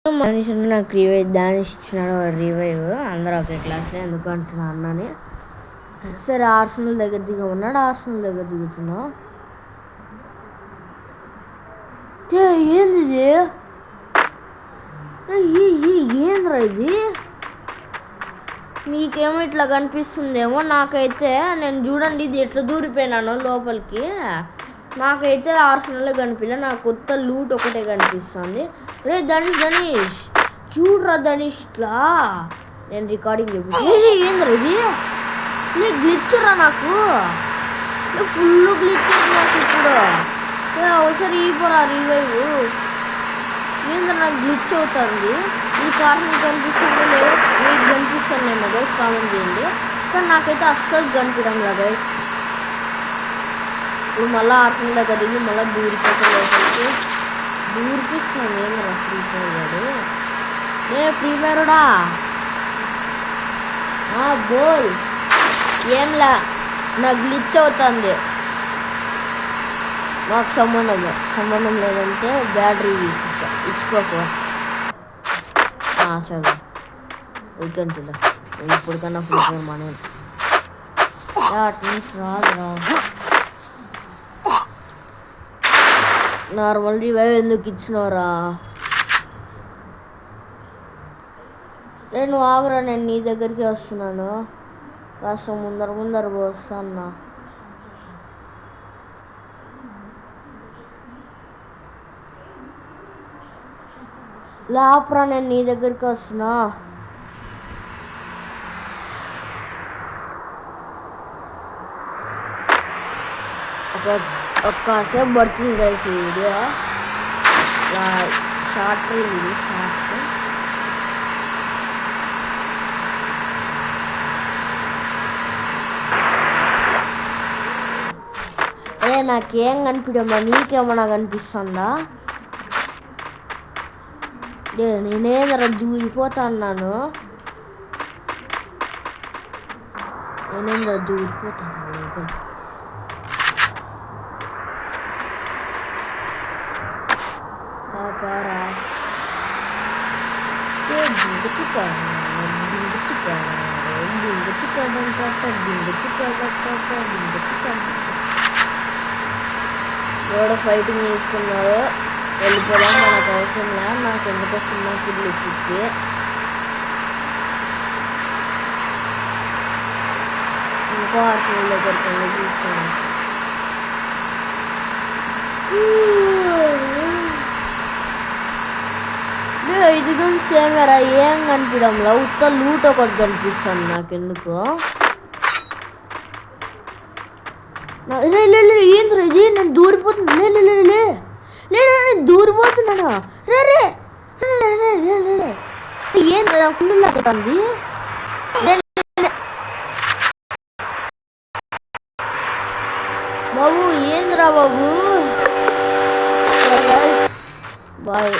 మనిషిని నాకు revive Danish ఇచ్చినాడు. రివైవ్ అందరూ ఒకే క్లాస్లో ఎందుకు అంటున్నా అన్నని. సరే ఆర్సనల్ దగ్గర దిగమన్నాడు. ఆర్సనల్ దగ్గర దిగుతున్నా. ఏంది ఏంద్రా ఇది? మీకేమో ఇట్లా కనిపిస్తుందేమో, నాకైతే నేను చూడండి ఇది ఎట్లా దూరిపోయినాను లోపలికి. నాకైతే ఆర్సనల్ కనిపించలే, నాకు కొత్త లూట్ ఒకటే కనిపిస్తుంది. రే ధనీష్ చూడరా ధనీష్ ఇట్లా. నేను రికార్డింగ్ చెప్పి ఏంద్రా ఇది? గ్లిచ్రా నాకు, ఫుల్ గ్లిచ్ నాకు ఇప్పుడు. ఒకసారి ఇవ్వరా రివైవ్. ఏంద్రా నాకు గ్లిచ్ అవుతుంది. ఈ కార్ని కనిపిస్తుందో లేదో మీకు కనిపిస్తుందేమో గైస్, కామెంట్ చేయండి. కానీ నాకైతే అస్సలు కనిపించడం లేదు గైస్. ఇప్పుడు మళ్ళీ ఆర్సనల్ దగ్గర దిగి మళ్ళీ దూరిపోతుంది. దూరిపిస్తాను ఏంద్రా ఫ్రీ ఫైర్. ఫ్రీ ఫైరుడా బోల్. ఏంలా నాకు గ్లిచ్ అవుతుంది. నాకు సంబంధం లేదంటే బ్యాటరీ ఇచ్చుకోకు. సరే వీకెండ్లో ఇప్పటికన్నా ఫ్రీ ఫైర్ మన రాదు. నార్మల్ రివైవ్ ఎందుకు ఇచ్చినవరా? నేను ఆగురా, నేను నీ దగ్గరికి వస్తున్నాను. కాస్త ముందర వస్తాను. లేపరా, నేను నీ దగ్గరికి వస్తున్నా. ఒక్కసేపు పడుతుంది గైస్ ఈ వీడియో. షార్ట్ ఇది షార్ట్. అదే నాకేం కనిపించమ్మా, నీకేమన్నా కనిపిస్తుందా? నేనేదర దూరిపోతాను. పారా ఎవడో ఫైటింగ్ చేసుకున్నారు. వెళ్ళిపోదాం, మనకు అవసరం లే. నాకు ఎందుకు వస్తున్నా కిడ్లు ఇప్పటికి. ఇంకో ఆర్సనల్ దగ్గరికి వెళ్ళి చూసుకున్నాను. ఇది కానీ సేమరా, ఏం కనిపించడంలా. ఉత్త లూట్ ఒకటి కనిపిస్తుంది నాకెందుకు. ఏంద్రా ఇది? నేను దూరిపోతున్నా. నేను దూరిపోతున్నాను. ఏంద్రా నా ఫుల్ లాగుతుంది. బాబు ఏంద్రా బాబు. బాయ్.